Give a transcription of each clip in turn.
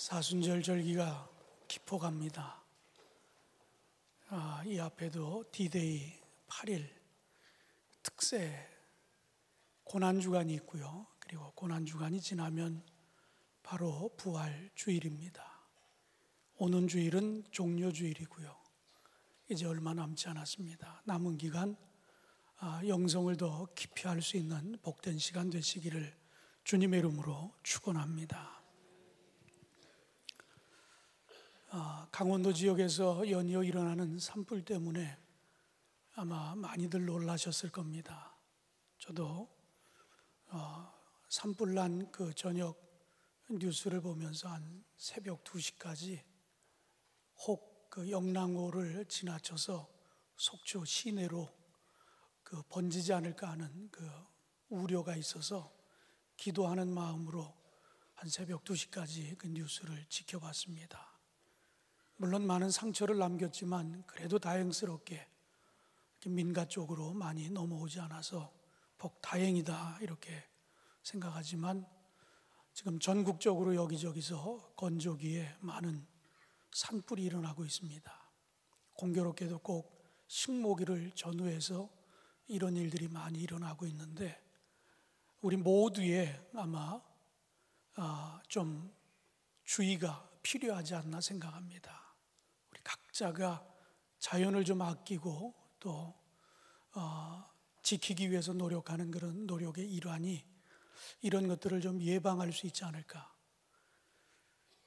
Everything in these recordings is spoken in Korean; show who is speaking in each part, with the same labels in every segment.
Speaker 1: 사순절 절기가 깊어갑니다. 이 앞에도 D-Day 8일 특세 고난주간이 있고요. 그리고 고난주간이 지나면 바로 부활주일입니다. 오는 주일은 종료주일이고요. 이제 얼마 남지 않았습니다. 남은 기간 영성을 더 깊이 할 수 있는 복된 시간 되시기를 주님의 이름으로 축원합니다. 강원도 지역에서 연이어 일어나는 산불 때문에 아마 많이들 놀라셨을 겁니다. 저도 산불 난 그 저녁 뉴스를 보면서 한 새벽 2시까지 혹 그 영랑호를 지나쳐서 속초 시내로 그 번지지 않을까 하는 그 우려가 있어서 기도하는 마음으로 한 새벽 2시까지 그 뉴스를 지켜봤습니다. 물론 많은 상처를 남겼지만 그래도 다행스럽게 민가 쪽으로 많이 넘어오지 않아서 복 다행이다 이렇게 생각하지만 지금 전국적으로 여기저기서 건조기에 많은 산불이 일어나고 있습니다. 공교롭게도 꼭 식모기를 전후해서 이런 일들이 많이 일어나고 있는데 우리 모두의 아마 좀 주의가 필요하지 않나 생각합니다. 우리 각자가 자연을 좀 아끼고 또 지키기 위해서 노력하는 그런 노력의 일환이 이런 것들을 좀 예방할 수 있지 않을까.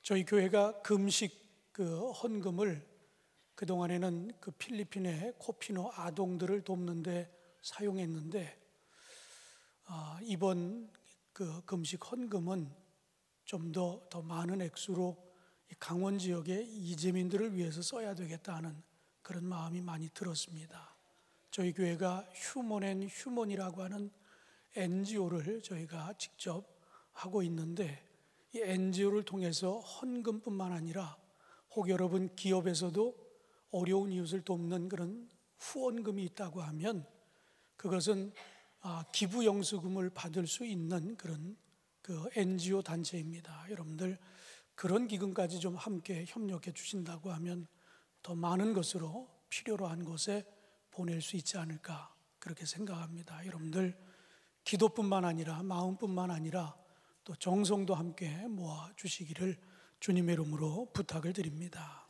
Speaker 1: 저희 교회가 금식 그 헌금을 그동안에는 그 필리핀의 코피노 아동들을 돕는데 사용했는데 이번 그 금식 헌금은 좀 더 많은 액수로 강원 지역의 이재민들을 위해서 써야 되겠다 하는 그런 마음이 많이 들었습니다. 저희 교회가 휴먼이라고 하는 NGO를 저희가 직접 하고 있는데 이 NGO를 통해서 헌금뿐만 아니라 혹 여러분 기업에서도 어려운 이웃을 돕는 그런 후원금이 있다고 하면 그것은 기부 영수금을 받을 수 있는 그런 그 NGO 단체입니다. 여러분들 그런 기금까지 좀 함께 협력해 주신다고 하면 더 많은 것으로 필요로 한 곳에 보낼 수 있지 않을까 그렇게 생각합니다. 여러분들 기도뿐만 아니라 마음뿐만 아니라 또 정성도 함께 모아 주시기를 주님의 이름으로 부탁을 드립니다.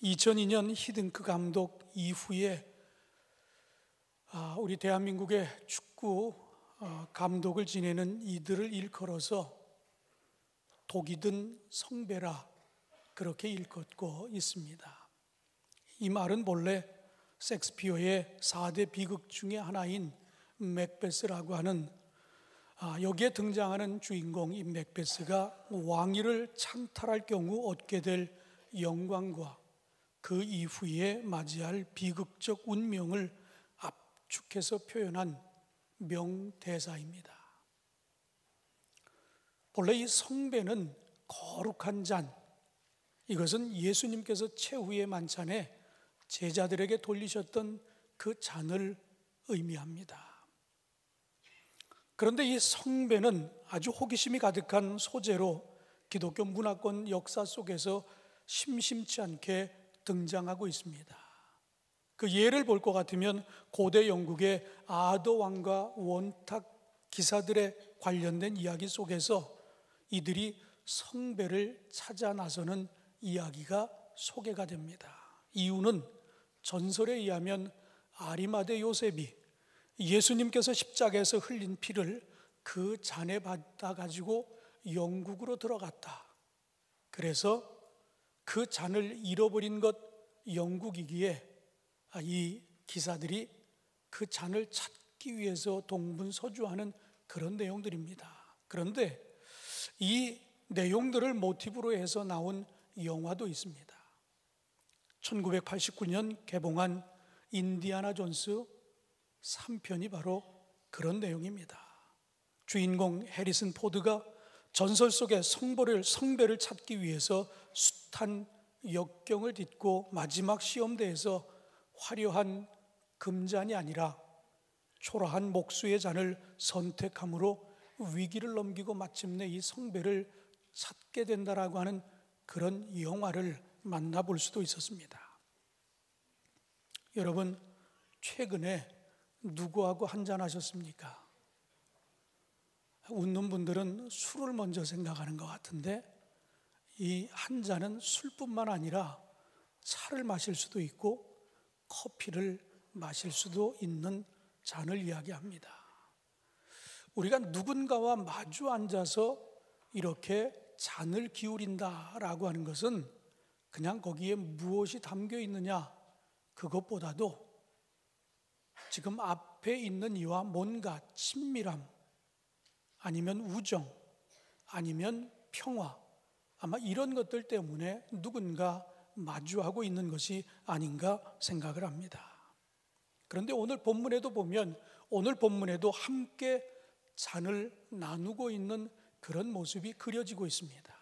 Speaker 1: 2002년 히딩크 감독 이후에 우리 대한민국의 축구 감독을 지내는 이들을 일컬어서 독이 든 성배라 그렇게 일컫고 있습니다. 이 말은 본래 셰익스피어의 4대 비극 중에 하나인 맥베스라고 하는 여기에 등장하는 주인공 이 맥베스가 왕위를 찬탈할 경우 얻게 될 영광과 그 이후에 맞이할 비극적 운명을 압축해서 표현한 명대사입니다. 본래 이 성배는 거룩한 잔, 이것은 예수님께서 최후의 만찬에 제자들에게 돌리셨던 그 잔을 의미합니다. 그런데 이 성배는 아주 호기심이 가득한 소재로 기독교 문화권 역사 속에서 심심치 않게 등장하고 있습니다. 그 예를 볼 것 같으면 고대 영국의 아더 왕과 원탁 기사들에 관련된 이야기 속에서 이들이 성배를 찾아 나서는 이야기가 소개가 됩니다. 이유는 전설에 의하면 아리마대 요셉이 예수님께서 십자가에서 흘린 피를 그 잔에 받아가지고 영국으로 들어갔다. 그래서 그 잔을 잃어버린 것 영국이기에 이 기사들이 그 잔을 찾기 위해서 동분서주하는 그런 내용들입니다. 그런데 이 내용들을 모티브로 해서 나온 영화도 있습니다. 1989년 개봉한 인디아나 존스 3편이 바로 그런 내용입니다. 주인공 해리슨 포드가 전설 속의 성배를 찾기 위해서 숱한 역경을 딛고 마지막 시험대에서 화려한 금잔이 아니라 초라한 목수의 잔을 선택함으로 위기를 넘기고 마침내 이 성배를 찾게 된다라고 하는 그런 영화를 만나볼 수도 있었습니다. 여러분, 최근에 누구하고 한잔 하셨습니까? 웃는 분들은 술을 먼저 생각하는 것 같은데, 이 한 잔은 술뿐만 아니라 차를 마실 수도 있고 커피를 마실 수도 있는 잔을 이야기합니다. 우리가 누군가와 마주 앉아서 이렇게 잔을 기울인다라고 하는 것은 그냥 거기에 무엇이 담겨 있느냐, 그것보다도 지금 앞에 있는 이와 뭔가 친밀함, 아니면 우정, 아니면 평화, 아마 이런 것들 때문에 누군가 마주하고 있는 것이 아닌가 생각을 합니다. 그런데 오늘 본문에도 보면, 오늘 본문에도 함께 잔을 나누고 있는 그런 모습이 그려지고 있습니다.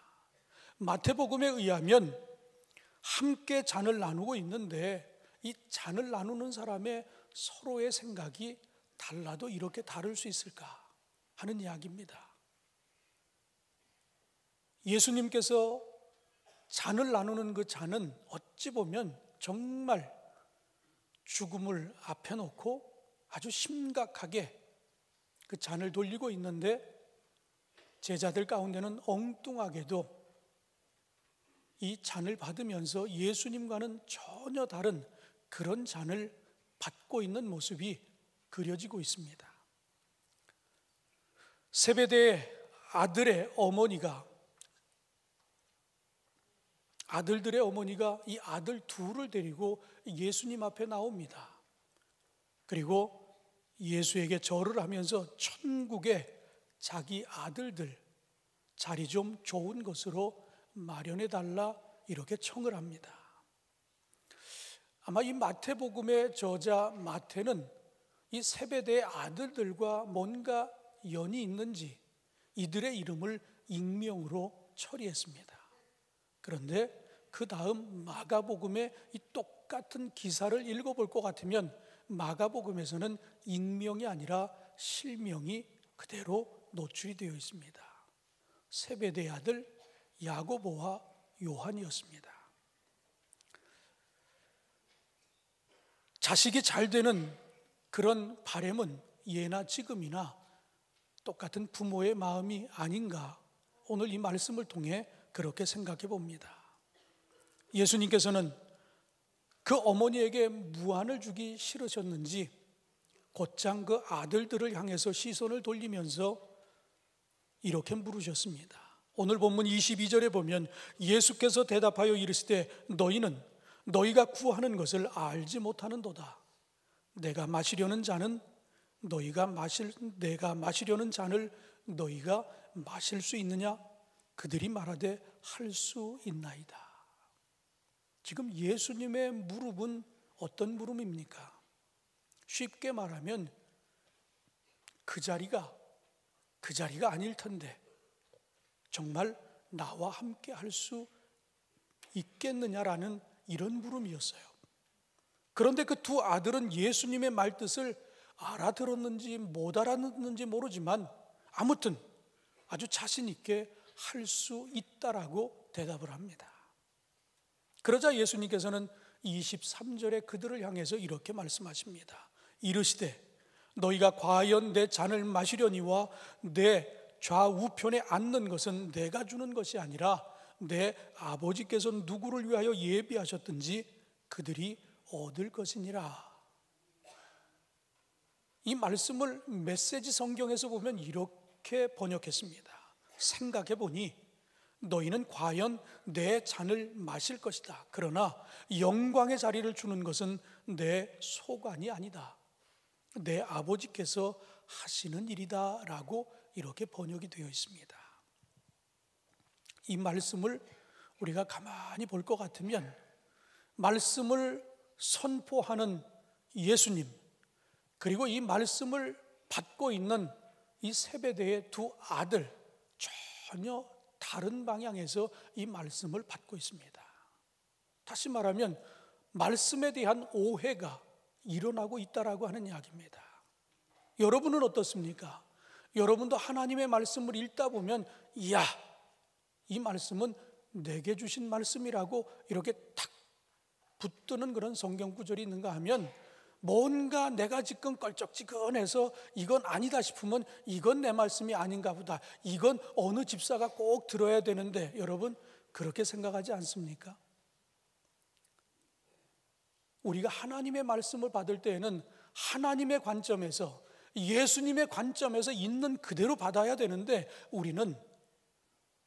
Speaker 1: 마태복음에 의하면 함께 잔을 나누고 있는데, 이 잔을 나누는 사람의 서로의 생각이 달라도 이렇게 다를 수 있을까 하는 이야기입니다. 예수님께서 잔을 나누는 그 잔은 어찌 보면 정말 죽음을 앞에 놓고 아주 심각하게 그 잔을 돌리고 있는데, 제자들 가운데는 엉뚱하게도 이 잔을 받으면서 예수님과는 전혀 다른 그런 잔을 받고 있는 모습이 그려지고 있습니다. 세베대의 아들들의 어머니가 이 아들 둘을 데리고 예수님 앞에 나옵니다. 그리고 예수에게 절을 하면서 천국에 자기 아들들 자리 좀 좋은 것으로 마련해 달라 이렇게 청을 합니다. 아마 이 마태복음의 저자 마태는 이 세베대의 아들들과 뭔가 연이 있는지 이들의 이름을 익명으로 처리했습니다. 그런데 그 다음 마가복음의 이 똑같은 기사를 읽어볼 것 같으면 마가복음에서는 익명이 아니라 실명이 그대로 노출이 되어 있습니다. 세베대의 아들 야고보와 요한이었습니다. 자식이 잘 되는 그런 바람은 예나 지금이나 똑같은 부모의 마음이 아닌가, 오늘 이 말씀을 통해 그렇게 생각해 봅니다. 예수님께서는 그 어머니에게 무안을 주기 싫으셨는지 곧장 그 아들들을 향해서 시선을 돌리면서 이렇게 물으셨습니다. 오늘 본문 22절에 보면 예수께서 대답하여 이르시되 너희는 너희가 구하는 것을 알지 못하는도다. 내가 마시려는 잔을 너희가 마실 수 있느냐? 그들이 말하되 할 수 있나이다. 지금 예수님의 물음은 어떤 물음입니까? 쉽게 말하면 그 자리가 아닐 텐데 정말 나와 함께 할 수 있겠느냐라는 이런 물음이었어요. 그런데 그 두 아들은 예수님의 말뜻을 알아들었는지 못 알아듣는지 모르지만 아무튼 아주 자신 있게 할 수 있다라고 대답을 합니다. 그러자 예수님께서는 23절에 그들을 향해서 이렇게 말씀하십니다. 이르시되 너희가 과연 내 잔을 마시려니와 내 좌우편에 앉는 것은 내가 주는 것이 아니라 내 아버지께서 누구를 위하여 예비하셨든지 그들이 얻을 것이니라. 이 말씀을 메시지 성경에서 보면 이렇게 번역했습니다. 생각해 보니 너희는 과연 내 잔을 마실 것이다. 그러나 영광의 자리를 주는 것은 내 소관이 아니다. 내 아버지께서 하시는 일이다 라고 이렇게 번역이 되어 있습니다. 이 말씀을 우리가 가만히 볼 것 같으면 말씀을 선포하는 예수님, 그리고 이 말씀을 받고 있는 이 세베대의 두 아들, 전혀 다른 방향에서 이 말씀을 받고 있습니다. 다시 말하면 말씀에 대한 오해가 일어나고 있다라고 하는 이야기입니다. 여러분은 어떻습니까? 여러분도 하나님의 말씀을 읽다 보면 이야, 이 말씀은 내게 주신 말씀이라고 이렇게 탁 붙드는 그런 성경 구절이 있는가 하면, 뭔가 내가 지금 껄쩍지근해서 이건 아니다 싶으면 이건 내 말씀이 아닌가 보다, 이건 어느 집사가 꼭 들어야 되는데, 여러분 그렇게 생각하지 않습니까? 우리가 하나님의 말씀을 받을 때에는 하나님의 관점에서, 예수님의 관점에서 있는 그대로 받아야 되는데, 우리는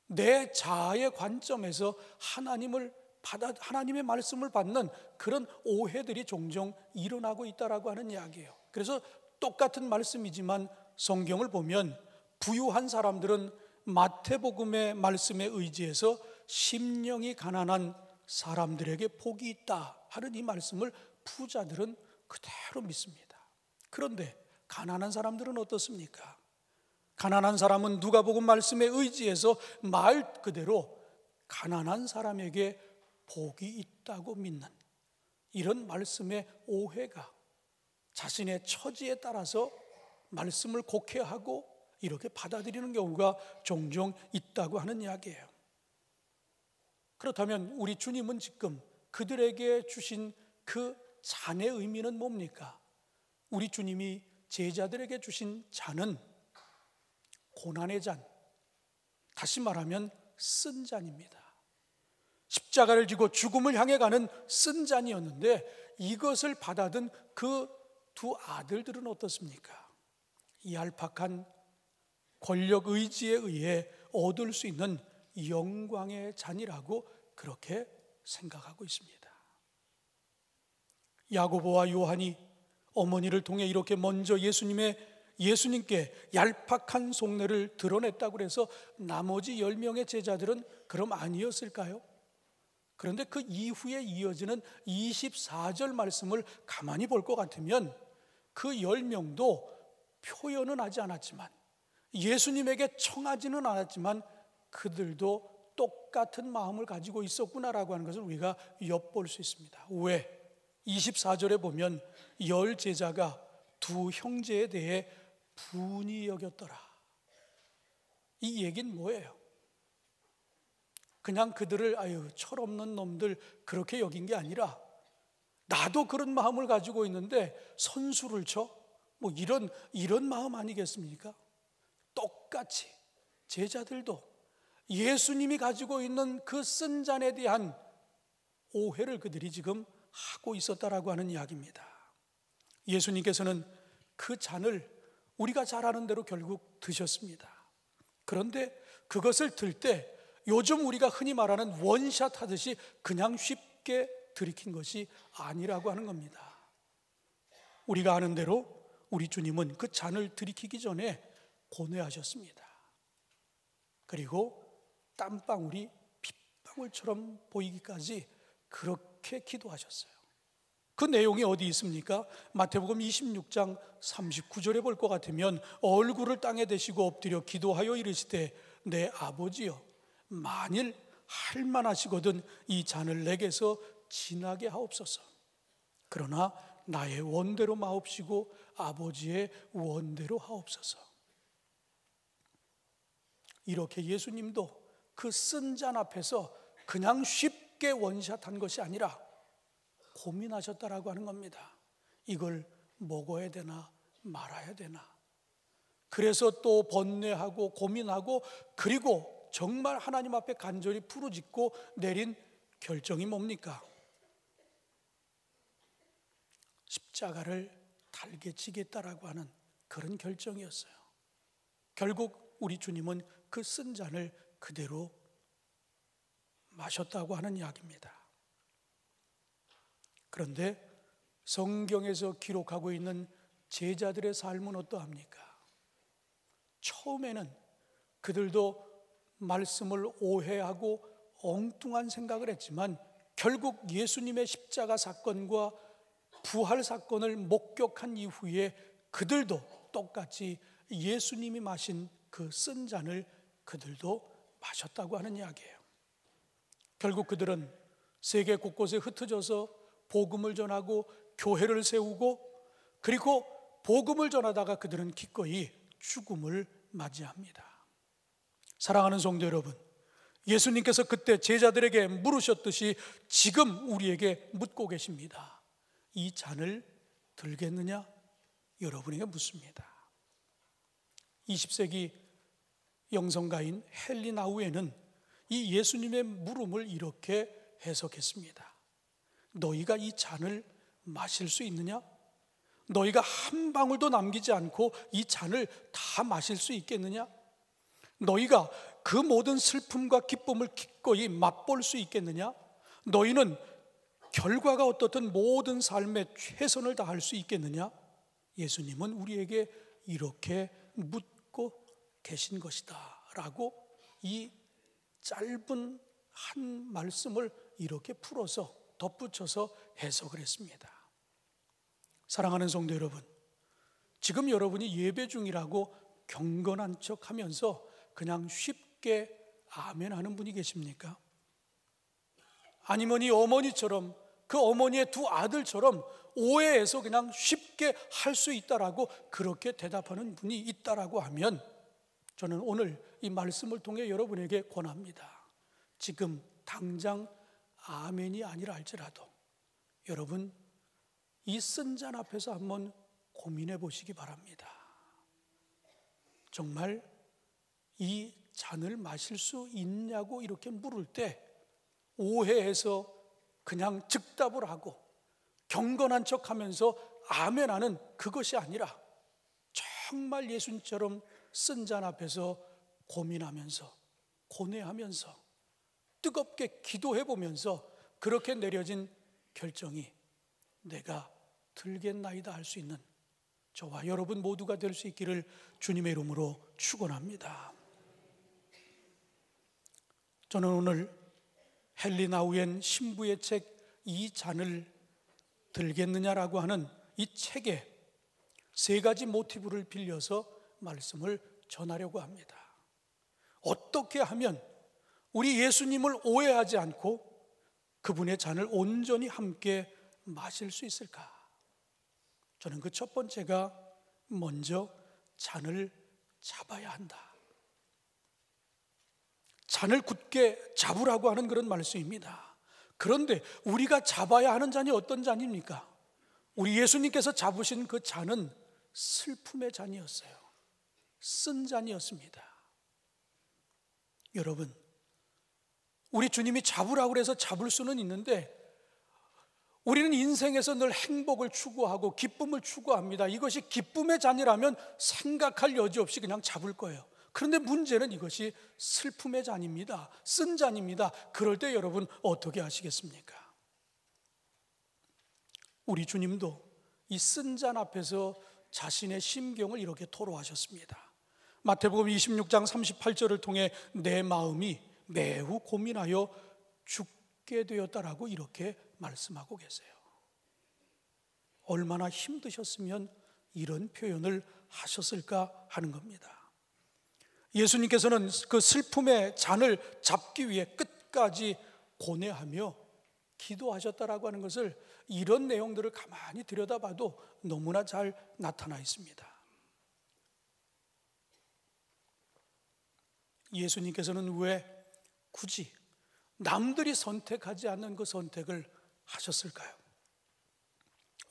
Speaker 1: 내 자아의 관점에서 하나님의 말씀을 받는 그런 오해들이 종종 일어나고 있다라고 하는 이야기예요. 그래서 똑같은 말씀이지만 성경을 보면 부유한 사람들은 마태복음의 말씀에 의지해서 심령이 가난한 사람들에게 복이 있다 하는 이 말씀을 부자들은 그대로 믿습니다. 그런데 가난한 사람들은 어떻습니까? 가난한 사람은 누가복음 말씀에 의지해서 말 그대로 가난한 사람에게 복이 있다고 믿는 이런 말씀의 오해가 자신의 처지에 따라서 말씀을 곡해하고 이렇게 받아들이는 경우가 종종 있다고 하는 이야기예요. 그렇다면 우리 주님은 지금 그들에게 주신 그 잔의 의미는 뭡니까? 우리 주님이 제자들에게 주신 잔은 고난의 잔, 다시 말하면 쓴 잔입니다. 십자가를 지고 죽음을 향해 가는 쓴 잔이었는데, 이것을 받아든 그 두 아들들은 어떻습니까? 얄팍한 권력 의지에 의해 얻을 수 있는 영광의 잔이라고 그렇게 생각하고 있습니다. 야고보와 요한이 어머니를 통해 이렇게 먼저 예수님께 얄팍한 속내를 드러냈다고 해서 나머지 10명의 제자들은 그럼 아니었을까요? 그런데 그 이후에 이어지는 24절 말씀을 가만히 볼 것 같으면 그 10명도 표현은 하지 않았지만, 예수님에게 청하지는 않았지만 그들도 똑같은 마음을 가지고 있었구나라고 하는 것을 우리가 엿볼 수 있습니다. 왜? 24절에 보면 10 제자가 두 형제에 대해 분이 여겼더라. 이 얘기는 뭐예요? 그냥 그들을 철없는 놈들 그렇게 여긴 게 아니라, 나도 그런 마음을 가지고 있는데 선수를 쳐? 뭐 이런 마음 아니겠습니까? 똑같이 제자들도 예수님이 가지고 있는 그 쓴 잔에 대한 오해를 그들이 지금 하고 있었다라고 하는 이야기입니다. 예수님께서는 그 잔을 우리가 잘 아는 대로 결국 드셨습니다. 그런데 그것을 들 때 요즘 우리가 흔히 말하는 원샷 하듯이 그냥 쉽게 들이킨 것이 아니라고 하는 겁니다. 우리가 아는 대로 우리 주님은 그 잔을 들이키기 전에 고뇌하셨습니다. 그리고 땀방울이 핏방울처럼 보이기까지 그렇게 기도하셨어요. 그 내용이 어디 있습니까? 마태복음 26장 39절에 볼 것 같으면 얼굴을 땅에 대시고 엎드려 기도하여 이르시되 내 아버지여, 만일 할만하시거든 이 잔을 내게서 지나게 하옵소서. 그러나 나의 원대로 마옵시고 아버지의 원대로 하옵소서. 이렇게 예수님도 그 쓴 잔 앞에서 그냥 쉽게 원샷한 것이 아니라 고민하셨다라고 하는 겁니다. 이걸 먹어야 되나 말아야 되나. 그래서 또 번뇌하고 고민하고, 그리고 정말 하나님 앞에 간절히 부르짖고 내린 결정이 뭡니까? 십자가를 달게 지겠다라고 하는 그런 결정이었어요. 결국 우리 주님은 그 쓴 잔을 그대로 마셨다고 하는 이야기입니다. 그런데 성경에서 기록하고 있는 제자들의 삶은 어떠합니까? 처음에는 그들도 말씀을 오해하고 엉뚱한 생각을 했지만, 결국 예수님의 십자가 사건과 부활 사건을 목격한 이후에 그들도 똑같이 예수님이 마신 그 쓴 잔을 그들도 마셨다고 하는 이야기예요. 결국 그들은 세계 곳곳에 흩어져서 복음을 전하고 교회를 세우고, 그리고 복음을 전하다가 그들은 기꺼이 죽음을 맞이합니다. 사랑하는 성도 여러분, 예수님께서 그때 제자들에게 물으셨듯이 지금 우리에게 묻고 계십니다. 이 잔을 들겠느냐? 여러분에게 묻습니다. 20세기 영성가인 헨리 나우에는 이 예수님의 물음을 이렇게 해석했습니다. 너희가 이 잔을 마실 수 있느냐? 너희가 한 방울도 남기지 않고 이 잔을 다 마실 수 있겠느냐? 너희가 그 모든 슬픔과 기쁨을 기꺼이 맛볼 수 있겠느냐? 너희는 결과가 어떻든 모든 삶에 최선을 다할 수 있겠느냐? 예수님은 우리에게 이렇게 묻고 계신 것이다 라고 이 짧은 한 말씀을 이렇게 풀어서 덧붙여서 해석을 했습니다. 사랑하는 성도 여러분, 지금 여러분이 예배 중이라고 경건한 척 하면서 그냥 쉽게 아멘 하는 분이 계십니까? 아니면 이 어머니처럼, 그 어머니의 두 아들처럼 오해해서 그냥 쉽게 할 수 있다라고 그렇게 대답하는 분이 있다라고 하면 저는 오늘 이 말씀을 통해 여러분에게 권합니다. 지금 당장 아멘이 아니라 할지라도 여러분 이 쓴 잔 앞에서 한번 고민해 보시기 바랍니다. 정말 이 잔을 마실 수 있냐고 이렇게 물을 때 오해해서 그냥 즉답을 하고 경건한 척하면서 아멘하는 그것이 아니라 정말 예수님처럼 쓴 잔 앞에서 고민하면서 고뇌하면서 뜨겁게 기도해 보면서 그렇게 내려진 결정이 내가 들겠나이다 할 수 있는 저와 여러분 모두가 될 수 있기를 주님의 이름으로 축원합니다. 저는 오늘 헨리 나우엔 신부의 책 이 잔을 들겠느냐라고 하는 이 책에 세 가지 모티브를 빌려서 말씀을 전하려고 합니다. 어떻게 하면 우리 예수님을 오해하지 않고 그분의 잔을 온전히 함께 마실 수 있을까? 저는 그 첫 번째가 먼저 잔을 잡아야 한다. 잔을 굳게 잡으라고 하는 그런 말씀입니다. 그런데 우리가 잡아야 하는 잔이 어떤 잔입니까? 우리 예수님께서 잡으신 그 잔은 슬픔의 잔이었어요. 쓴 잔이었습니다. 여러분, 우리 주님이 잡으라고 해서 잡을 수는 있는데 우리는 인생에서 늘 행복을 추구하고 기쁨을 추구합니다. 이것이 기쁨의 잔이라면 생각할 여지 없이 그냥 잡을 거예요. 그런데 문제는 이것이 슬픔의 잔입니다. 쓴 잔입니다. 그럴 때 여러분 어떻게 하시겠습니까? 우리 주님도 이 쓴 잔 앞에서 자신의 심경을 이렇게 토로하셨습니다. 마태복음 26장 38절을 통해 내 마음이 매우 고민하여 죽게 되었다라고 이렇게 말씀하고 계세요. 얼마나 힘드셨으면 이런 표현을 하셨을까 하는 겁니다. 예수님께서는 그 슬픔의 잔을 잡기 위해 끝까지 고뇌하며 기도하셨다라고 하는 것을 이런 내용들을 가만히 들여다봐도 너무나 잘 나타나 있습니다. 예수님께서는 왜 굳이 남들이 선택하지 않는 그 선택을 하셨을까요?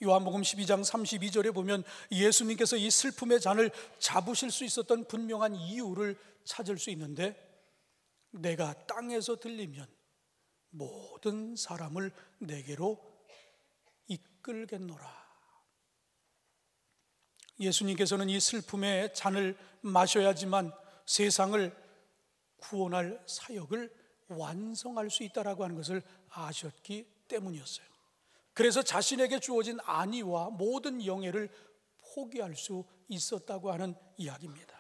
Speaker 1: 요한복음 12장 32절에 보면 예수님께서 이 슬픔의 잔을 잡으실 수 있었던 분명한 이유를 찾을 수 있는데 내가 땅에서 들리면 모든 사람을 내게로 이끌겠노라. 예수님께서는 이 슬픔의 잔을 마셔야지만 세상을 구원할 사역을 완성할 수 있다라고 하는 것을 아셨기 때문이었어요. 그래서 자신에게 주어진 안위와 모든 영예를 포기할 수 있었다고 하는 이야기입니다.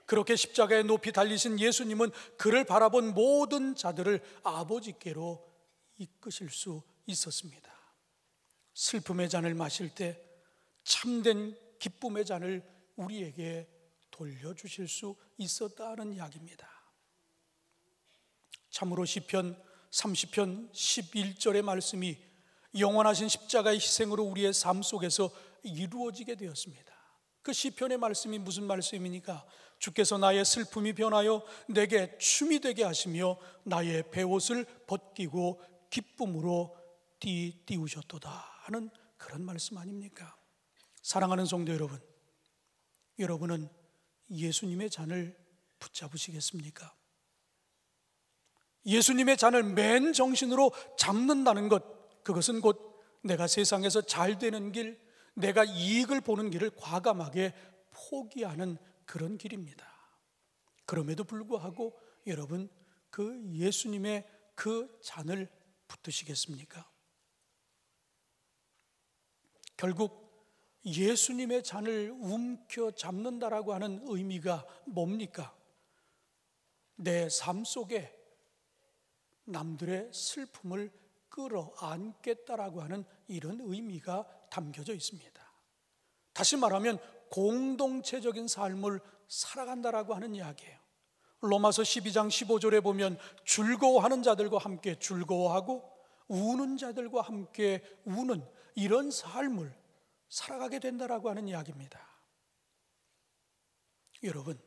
Speaker 1: 그렇게 십자가에 높이 달리신 예수님은 그를 바라본 모든 자들을 아버지께로 이끄실 수 있었습니다. 슬픔의 잔을 마실 때 참된 기쁨의 잔을 우리에게 돌려주실 수 있었다는 이야기입니다. 참으로 시편 30편 11절의 말씀이 영원하신 십자가의 희생으로 우리의 삶 속에서 이루어지게 되었습니다. 그 시편의 말씀이 무슨 말씀입니까? 주께서 나의 슬픔이 변하여 내게 춤이 되게 하시며 나의 베옷을 벗기고 기쁨으로 띄우셨도다 하는 그런 말씀 아닙니까? 사랑하는 성도 여러분, 여러분은 예수님의 잔을 붙잡으시겠습니까? 예수님의 잔을 맨 정신으로 잡는다는 것, 그것은 곧 내가 세상에서 잘 되는 길, 내가 이익을 보는 길을 과감하게 포기하는 그런 길입니다. 그럼에도 불구하고 여러분, 그 예수님의 그 잔을 붙드시겠습니까? 결국 예수님의 잔을 움켜잡는다라고 하는 의미가 뭡니까? 내 삶 속에 남들의 슬픔을 끌어안겠다라고 하는 이런 의미가 담겨져 있습니다. 다시 말하면 공동체적인 삶을 살아간다라고 하는 이야기예요. 로마서 12장 15절에 보면 즐거워하는 자들과 함께 즐거워하고 우는 자들과 함께 우는 이런 삶을 살아가게 된다라고 하는 이야기입니다. 여러분,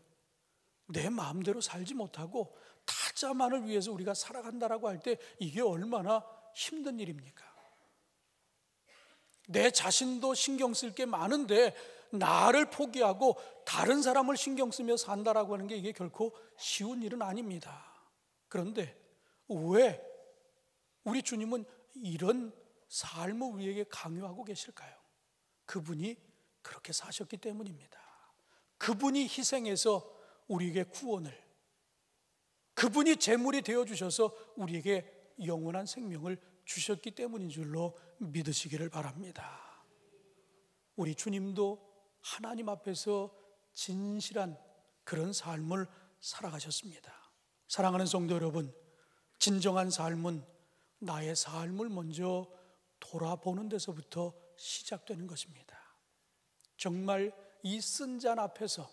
Speaker 1: 내 마음대로 살지 못하고 타자만을 위해서 우리가 살아간다라고 할 때 이게 얼마나 힘든 일입니까? 내 자신도 신경 쓸 게 많은데 나를 포기하고 다른 사람을 신경 쓰며 산다라고 하는 게 이게 결코 쉬운 일은 아닙니다. 그런데 왜 우리 주님은 이런 삶을 우리에게 강요하고 계실까요? 그분이 그렇게 사셨기 때문입니다. 그분이 희생해서 우리에게 구원을, 그분이 제물이 되어주셔서 우리에게 영원한 생명을 주셨기 때문인 줄로 믿으시기를 바랍니다. 우리 주님도 하나님 앞에서 진실한 그런 삶을 살아가셨습니다. 사랑하는 성도 여러분, 진정한 삶은 나의 삶을 먼저 돌아보는 데서부터 시작되는 것입니다. 정말 이 쓴 잔 앞에서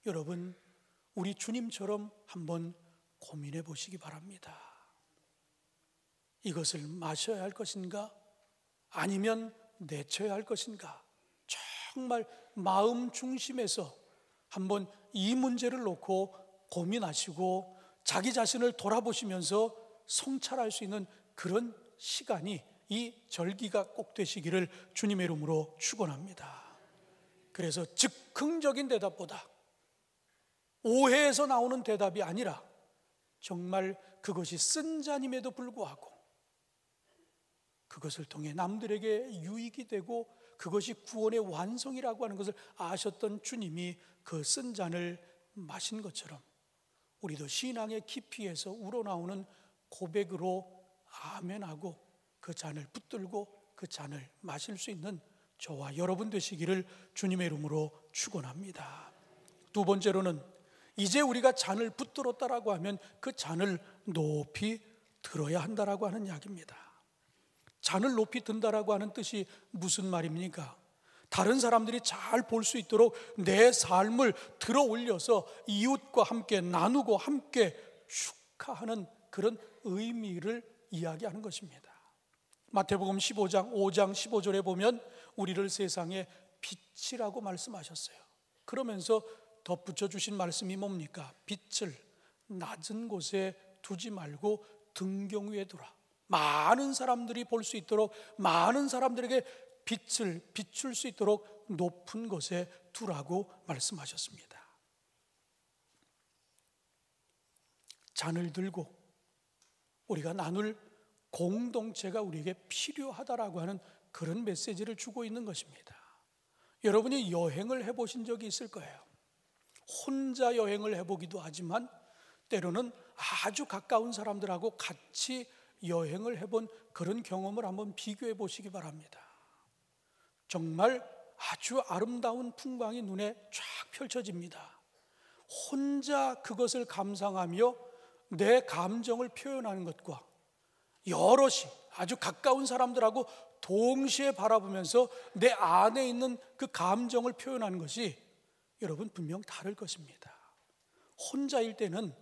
Speaker 1: 여러분, 우리 주님처럼 한번 고민해 보시기 바랍니다. 이것을 마셔야 할 것인가? 아니면 내쳐야 할 것인가? 정말 마음 중심에서 한번 이 문제를 놓고 고민하시고 자기 자신을 돌아보시면서 성찰할 수 있는 그런 시간이, 이 절기가 꼭 되시기를 주님의 이름으로 축원합니다. 그래서 즉흥적인 대답보다 오해에서 나오는 대답이 아니라 정말 그것이 쓴 잔임에도 불구하고 그것을 통해 남들에게 유익이 되고 그것이 구원의 완성이라고 하는 것을 아셨던 주님이 그 쓴 잔을 마신 것처럼 우리도 신앙의 깊이에서 우러나오는 고백으로 아멘하고 그 잔을 붙들고 그 잔을 마실 수 있는 저와 여러분 되시기를 주님의 이름으로 축원합니다. 두 번째로는 이제 우리가 잔을 붙들었다라고 하면 그 잔을 높이 들어야 한다라고 하는 이야기입니다. 잔을 높이 든다라고 하는 뜻이 무슨 말입니까? 다른 사람들이 잘 볼 수 있도록 내 삶을 들어 올려서 이웃과 함께 나누고 함께 축하하는 그런 의미를 이야기하는 것입니다. 마태복음 15장 5장 15절에 보면 우리를 세상의 빛이라고 말씀하셨어요. 그러면서 덧붙여 주신 말씀이 뭡니까? 빛을 낮은 곳에 두지 말고 등경 위에 두라. 많은 사람들이 볼 수 있도록, 많은 사람들에게 빛을 비출 수 있도록 높은 곳에 두라고 말씀하셨습니다. 잔을 들고 우리가 나눌 공동체가 우리에게 필요하다라고 하는 그런 메시지를 주고 있는 것입니다. 여러분이 여행을 해보신 적이 있을 거예요. 혼자 여행을 해보기도 하지만 때로는 아주 가까운 사람들하고 같이 여행을 해본 그런 경험을 한번 비교해 보시기 바랍니다. 정말 아주 아름다운 풍광이 눈에 쫙 펼쳐집니다. 혼자 그것을 감상하며 내 감정을 표현하는 것과 여럿이 아주 가까운 사람들하고 동시에 바라보면서 내 안에 있는 그 감정을 표현하는 것이 여러분 분명 다를 것입니다. 혼자일 때는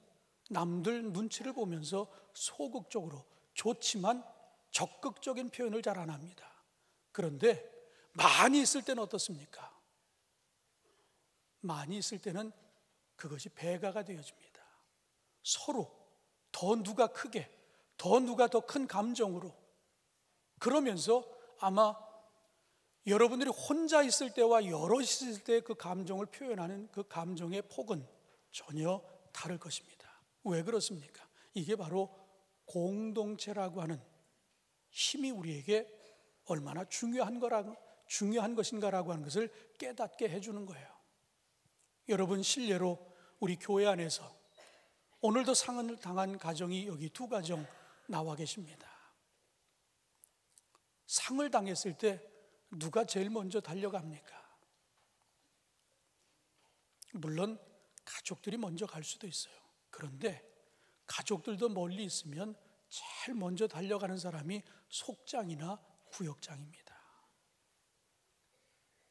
Speaker 1: 남들 눈치를 보면서 소극적으로 좋지만 적극적인 표현을 잘 안 합니다. 그런데 많이 있을 때는 어떻습니까? 많이 있을 때는 그것이 배가가 되어집니다. 서로 더 누가 크게, 더 누가 더 큰 감정으로, 그러면서 아마 여러분들이 혼자 있을 때와 여럿이 있을 때 그 감정을 표현하는 그 감정의 폭은 전혀 다를 것입니다. 왜 그렇습니까? 이게 바로 공동체라고 하는 힘이 우리에게 얼마나 중요한 것인가라고 하는 것을 깨닫게 해주는 거예요. 여러분, 실례로 우리 교회 안에서 오늘도 상흔을 당한 가정이 여기 2가정 나와 계십니다. 상을 당했을 때 누가 제일 먼저 달려갑니까? 물론 가족들이 먼저 갈 수도 있어요. 그런데 가족들도 멀리 있으면 제일 먼저 달려가는 사람이 속장이나 구역장입니다.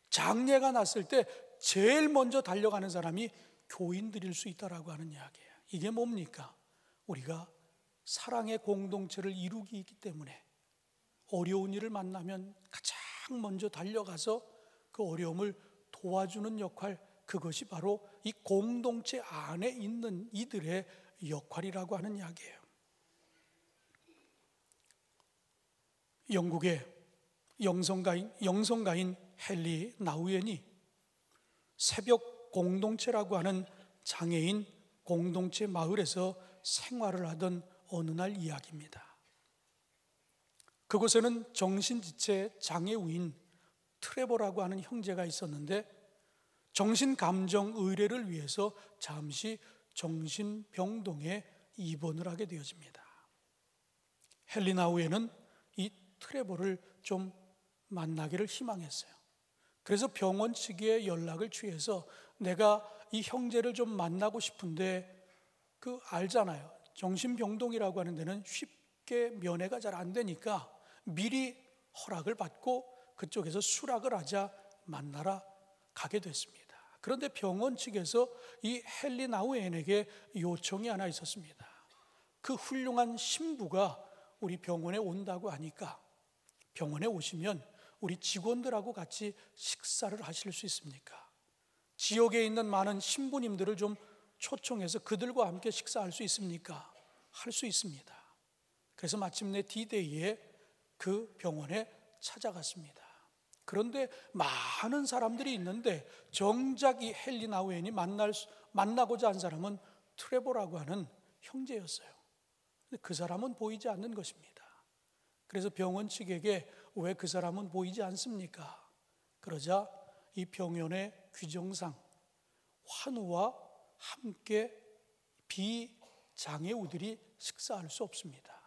Speaker 1: 장례가 났을 때 제일 먼저 달려가는 사람이 교인들일 수 있다라고 하는 이야기예요. 이게 뭡니까? 우리가 사랑의 공동체를 이루기 있기 때문에 어려운 일을 만나면 가장 먼저 달려가서 그 어려움을 도와주는 역할, 그것이 바로 이 공동체 안에 있는 이들의 역할이라고 하는 이야기예요. 영국의 영성가인 헨리 나우엔이 새벽 공동체라고 하는 장애인 공동체 마을에서 생활을 하던 어느 날 이야기입니다. 그곳에는 정신지체 장애우인 트레버라고 하는 형제가 있었는데 정신감정 의뢰를 위해서 잠시 정신병동에 입원을 하게 되어집니다. 헨리 나우엔은 이 트레버를 좀 만나기를 희망했어요. 그래서 병원 측에 연락을 취해서 내가 이 형제를 좀 만나고 싶은데, 그 알잖아요. 정신병동이라고 하는 데는 쉽게 면회가 잘 안 되니까 미리 허락을 받고 그쪽에서 수락을 하자 만나러 가게 됐습니다. 그런데 병원 측에서 이 헨리 나우엔에게 요청이 하나 있었습니다. 그 훌륭한 신부가 우리 병원에 온다고 하니까 병원에 오시면 우리 직원들하고 같이 식사를 하실 수 있습니까? 지역에 있는 많은 신부님들을 좀 초청해서 그들과 함께 식사할 수 있습니까? 할 수 있습니다. 그래서 마침내 D-Day에 그 병원에 찾아갔습니다. 그런데 많은 사람들이 있는데 정작 이 헨리 나우엔이 만나고자 한 사람은 트레버라고 하는 형제였어요. 근데 그 사람은 보이지 않는 것입니다. 그래서 병원 측에게 왜 그 사람은 보이지 않습니까? 그러자 이 병원의 규정상 환우와 함께 비장애우들이 식사할 수 없습니다.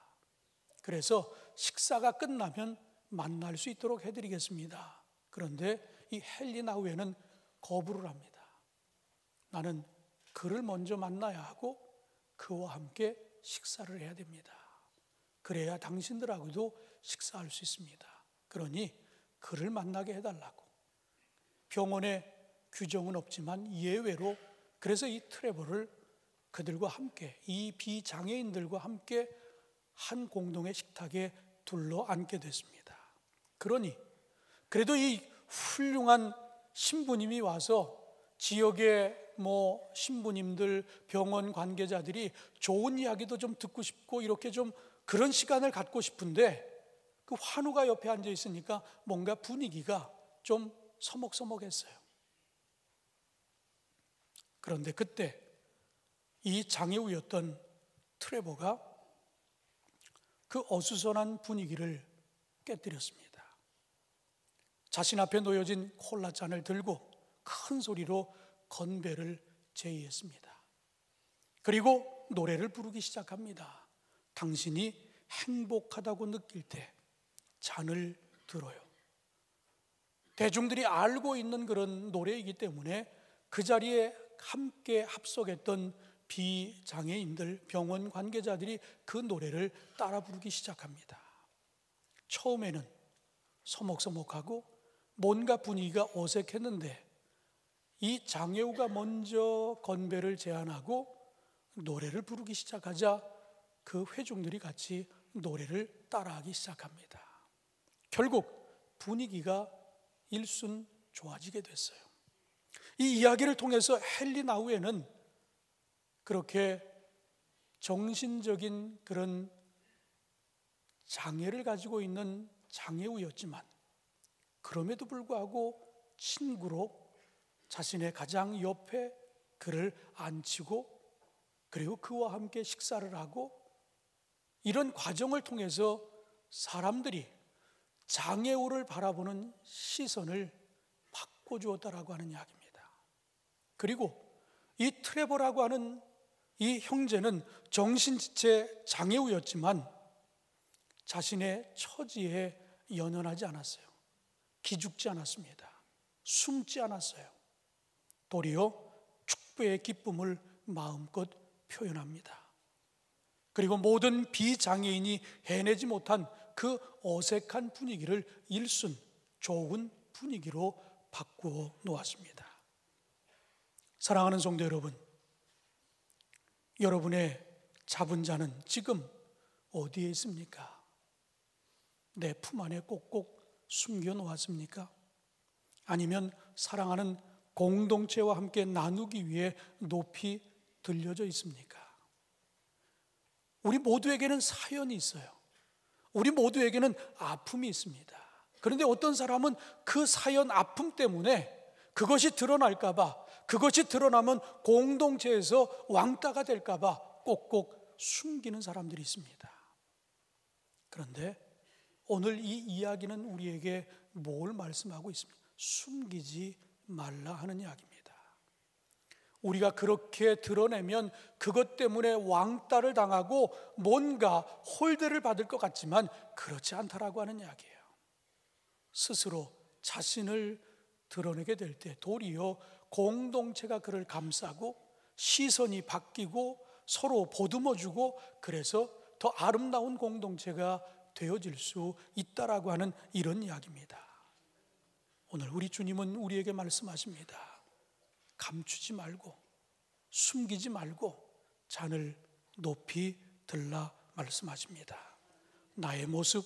Speaker 1: 그래서 식사가 끝나면 만날 수 있도록 해드리겠습니다. 그런데 이 헨리 나우엔은 거부를 합니다. 나는 그를 먼저 만나야 하고 그와 함께 식사를 해야 됩니다. 그래야 당신들하고도 식사할 수 있습니다. 그러니 그를 만나게 해달라고. 병원에 규정은 없지만 예외로, 그래서 이 트레버를 그들과 함께, 이 비장애인들과 함께 한 공동의 식탁에 둘러 앉게 됐습니다. 그러니 그래도 이 훌륭한 신부님이 와서 지역의 신부님들, 병원 관계자들이 좋은 이야기도 좀 듣고 싶고 이렇게 좀 그런 시간을 갖고 싶은데, 그 환우가 옆에 앉아 있으니까 뭔가 분위기가 좀 서먹서먹했어요. 그런데 그때 이 장애우였던 트레버가 그 어수선한 분위기를 깨뜨렸습니다. 자신 앞에 놓여진 콜라잔을 들고 큰 소리로 건배를 제의했습니다. 그리고 노래를 부르기 시작합니다. 당신이 행복하다고 느낄 때 잔을 들어요. 대중들이 알고 있는 그런 노래이기 때문에 그 자리에 함께 합석했던 비장애인들, 병원 관계자들이 그 노래를 따라 부르기 시작합니다. 처음에는 서먹서먹하고 뭔가 분위기가 어색했는데 이 장애우가 먼저 건배를 제안하고 노래를 부르기 시작하자 그 회중들이 같이 노래를 따라하기 시작합니다. 결국 분위기가 일순 좋아지게 됐어요. 이 이야기를 통해서 헬리나우에는 그렇게 정신적인 그런 장애를 가지고 있는 장애우였지만 그럼에도 불구하고 친구로 자신의 가장 옆에 그를 앉히고 그리고 그와 함께 식사를 하고 이런 과정을 통해서 사람들이 장애우를 바라보는 시선을 바꿔주었다라고 하는 이야기입니다. 그리고 이 트레버라고 하는 이 형제는 정신지체 장애우였지만 자신의 처지에 연연하지 않았어요. 기죽지 않았습니다. 숨지 않았어요. 도리어 축복의 기쁨을 마음껏 표현합니다. 그리고 모든 비장애인이 해내지 못한 그 어색한 분위기를 일순 좋은 분위기로 바꾸어 놓았습니다. 사랑하는 성도 여러분, 여러분의 잡은 자는 지금 어디에 있습니까? 내 품 안에 꼭꼭 숨겨 놓았습니까? 아니면 사랑하는 공동체와 함께 나누기 위해 높이 들려져 있습니까? 우리 모두에게는 사연이 있어요. 우리 모두에게는 아픔이 있습니다. 그런데 어떤 사람은 그 사연, 아픔 때문에 그것이 드러날까 봐, 그것이 드러나면 공동체에서 왕따가 될까 봐 꼭꼭 숨기는 사람들이 있습니다. 그런데 오늘 이 이야기는 우리에게 뭘 말씀하고 있습니까? 숨기지 말라 하는 이야기입니다. 우리가 그렇게 드러내면 그것 때문에 왕따를 당하고 뭔가 홀대를 받을 것 같지만 그렇지 않다라고 하는 이야기예요. 스스로 자신을 드러내게 될 때 도리어 공동체가 그를 감싸고 시선이 바뀌고 서로 보듬어주고 그래서 더 아름다운 공동체가 되어질 수 있다라고 하는 이런 이야기입니다. 오늘 우리 주님은 우리에게 말씀하십니다. 감추지 말고 숨기지 말고 잔을 높이 들라 말씀하십니다. 나의 모습,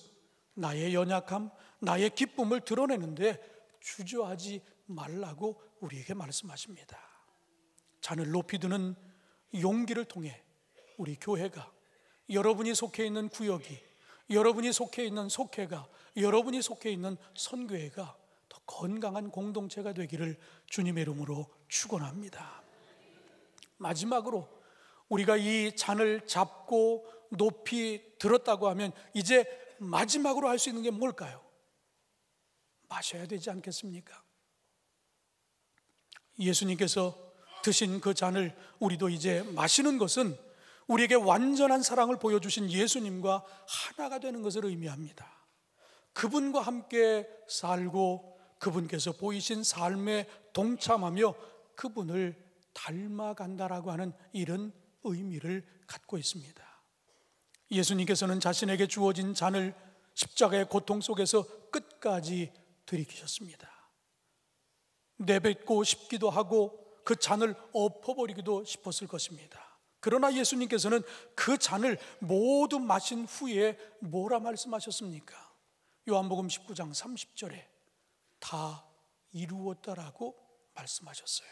Speaker 1: 나의 연약함, 나의 기쁨을 드러내는데 주저하지 말라고 우리에게 말씀하십니다. 잔을 높이 드는 용기를 통해 우리 교회가, 여러분이 속해 있는 구역이, 여러분이 속해 있는 속회가, 여러분이 속해 있는 선교회가 더 건강한 공동체가 되기를 주님의 이름으로 축원합니다. 마지막으로 우리가 이 잔을 잡고 높이 들었다고 하면 이제 마지막으로 할 수 있는 게 뭘까요? 마셔야 되지 않겠습니까? 예수님께서 드신 그 잔을 우리도 이제 마시는 것은 우리에게 완전한 사랑을 보여주신 예수님과 하나가 되는 것을 의미합니다. 그분과 함께 살고 그분께서 보이신 삶에 동참하며 그분을 닮아간다라고 하는 이런 의미를 갖고 있습니다. 예수님께서는 자신에게 주어진 잔을 십자가의 고통 속에서 끝까지 들이키셨습니다. 내뱉고 싶기도 하고 그 잔을 엎어버리기도 싶었을 것입니다. 그러나 예수님께서는 그 잔을 모두 마신 후에 뭐라 말씀하셨습니까? 요한복음 19장 30절에 다 이루었다라고 말씀하셨어요.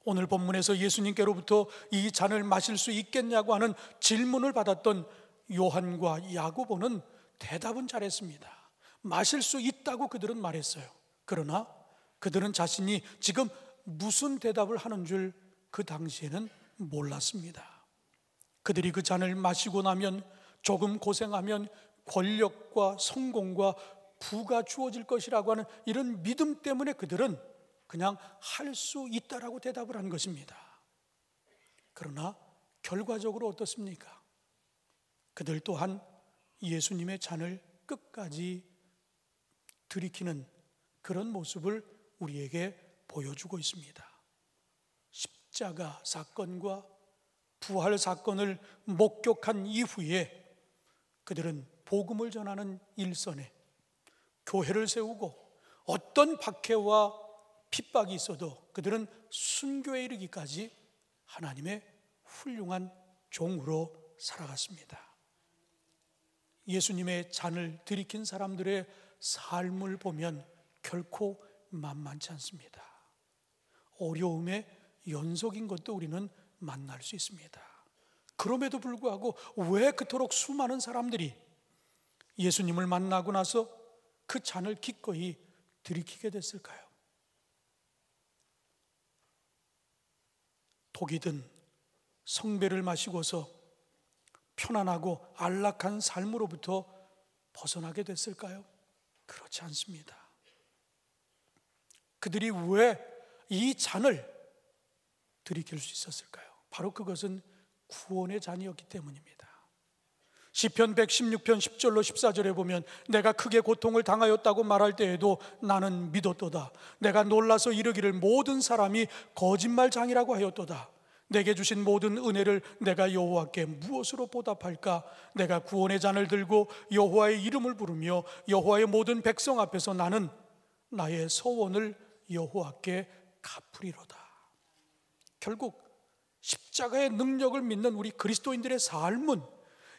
Speaker 1: 오늘 본문에서 예수님께로부터 이 잔을 마실 수 있겠냐고 하는 질문을 받았던 요한과 야고보는 대답은 잘했습니다. 마실 수 있다고 그들은 말했어요. 그러나 그들은 자신이 지금 무슨 대답을 하는 줄 그 당시에는 몰랐습니다. 그들이 그 잔을 마시고 나면 조금 고생하면 권력과 성공과 부가 주어질 것이라고 하는 이런 믿음 때문에 그들은 그냥 할 수 있다라고 대답을 한 것입니다. 그러나 결과적으로 어떻습니까? 그들 또한 예수님의 잔을 끝까지 들이키는 그런 모습을 우리에게 보여주고 있습니다. 십자가 사건과 부활 사건을 목격한 이후에 그들은 복음을 전하는 일선에 교회를 세우고 어떤 박해와 핍박이 있어도 그들은 순교에 이르기까지 하나님의 훌륭한 종으로 살아갔습니다. 예수님의 잔을 들이킨 사람들의 삶을 보면 결코 만만치 않습니다. 어려움의 연속인 것도 우리는 만날 수 있습니다. 그럼에도 불구하고 왜 그토록 수많은 사람들이 예수님을 만나고 나서 그 잔을 기꺼이 들이키게 됐을까요? 독이 든 성배를 마시고서 편안하고 안락한 삶으로부터 벗어나게 됐을까요? 그렇지 않습니다. 그들이 왜 이 잔을 들이킬 수 있었을까요? 바로 그것은 구원의 잔이었기 때문입니다. 시편 116편 10절로 14절에 보면 내가 크게 고통을 당하였다고 말할 때에도 나는 믿었도다. 내가 놀라서 이르기를 모든 사람이 거짓말장이라고 하였도다. 내게 주신 모든 은혜를 내가 여호와께 무엇으로 보답할까? 내가 구원의 잔을 들고 여호와의 이름을 부르며 여호와의 모든 백성 앞에서 나는 나의 서원을 여호와께 갚으리로다. 결국 십자가의 능력을 믿는 우리 그리스도인들의 삶은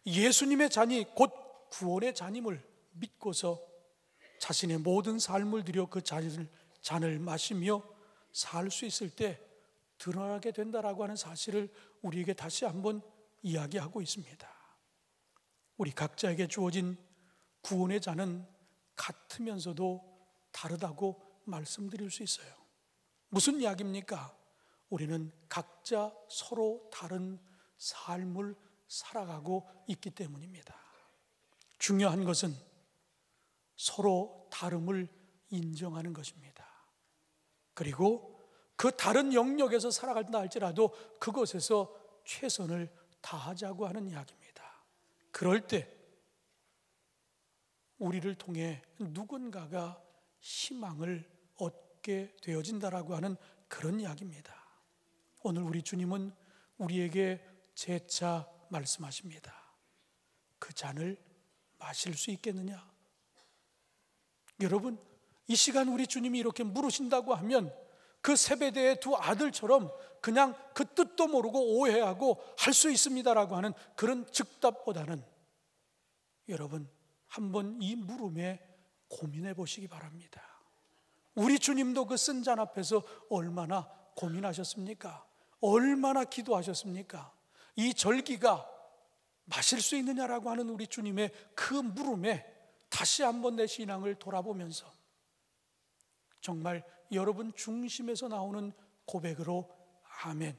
Speaker 1: 예수님의 잔이 곧 구원의 잔임을 믿고서 자신의 모든 삶을 들여 그 잔을 마시며 살 수 있을 때 드러나게 된다라고 하는 사실을 우리에게 다시 한번 이야기하고 있습니다. 우리 각자에게 주어진 구원의 잔은 같으면서도 다르다고 말씀드릴 수 있어요. 무슨 이야기입니까? 우리는 각자 서로 다른 삶을 살아가고 있기 때문입니다. 중요한 것은 서로 다름을 인정하는 것입니다. 그리고 그 다른 영역에서 살아간다 할지라도 그것에서 최선을 다하자고 하는 이야기입니다. 그럴 때 우리를 통해 누군가가 희망을 얻게 되어진다라고 하는 그런 이야기입니다. 오늘 우리 주님은 우리에게 재차 말씀하십니다. 그 잔을 마실 수 있겠느냐? 여러분, 이 시간 우리 주님이 이렇게 물으신다고 하면 그 세베대의 두 아들처럼 그냥 그 뜻도 모르고 오해하고 할 수 있습니다라고 하는 그런 즉답보다는 여러분 한번 이 물음에 고민해 보시기 바랍니다. 우리 주님도 그 쓴 잔 앞에서 얼마나 고민하셨습니까? 얼마나 기도하셨습니까? 이 절기가 마실 수 있느냐라고 하는 우리 주님의 그 물음에 다시 한번 내 신앙을 돌아보면서 정말 여러분 중심에서 나오는 고백으로 아멘.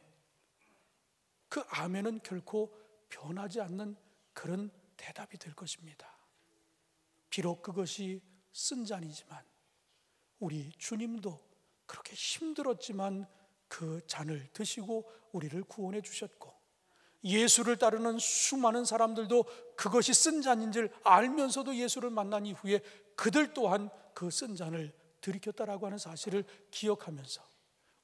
Speaker 1: 그 아멘은 결코 변하지 않는 그런 대답이 될 것입니다. 비록 그것이 쓴 잔이지만 우리 주님도 그렇게 힘들었지만 그 잔을 드시고 우리를 구원해 주셨고, 예수를 따르는 수많은 사람들도 그것이 쓴 잔인 줄 알면서도 예수를 만난 이후에 그들 또한 그 쓴 잔을 들이켰다라고 하는 사실을 기억하면서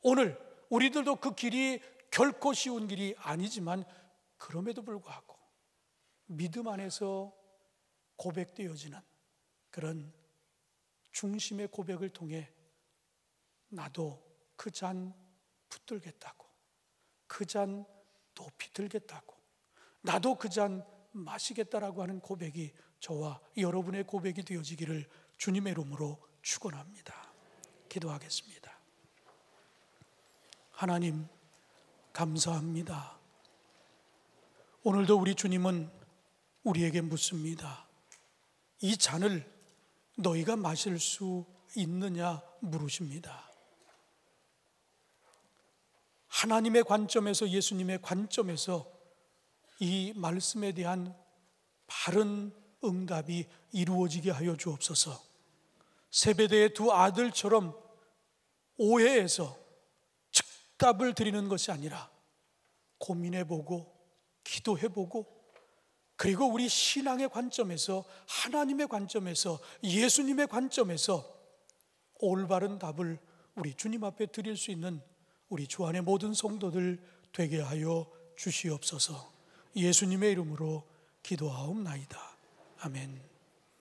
Speaker 1: 오늘 우리들도 그 길이 결코 쉬운 길이 아니지만 그럼에도 불구하고 믿음 안에서 고백되어지는 그런 중심의 고백을 통해 나도 그 잔 붙들겠다고, 그 잔 높이 들겠다고, 나도 그 잔 마시겠다라고 하는 고백이 저와 여러분의 고백이 되어지기를 주님의 이름으로 축원합니다. 기도하겠습니다. 하나님 감사합니다. 오늘도 우리 주님은 우리에게 묻습니다. 이 잔을 너희가 마실 수 있느냐 물으십니다. 하나님의 관점에서, 예수님의 관점에서 이 말씀에 대한 바른 응답이 이루어지게 하여 주옵소서. 세베대의 두 아들처럼 오해해서 즉답을 드리는 것이 아니라 고민해보고 기도해보고 그리고 우리 신앙의 관점에서, 하나님의 관점에서, 예수님의 관점에서 올바른 답을 우리 주님 앞에 드릴 수 있는 우리 주 안의 모든 성도들 되게 하여 주시옵소서. 예수님의 이름으로 기도하옵나이다. 아멘.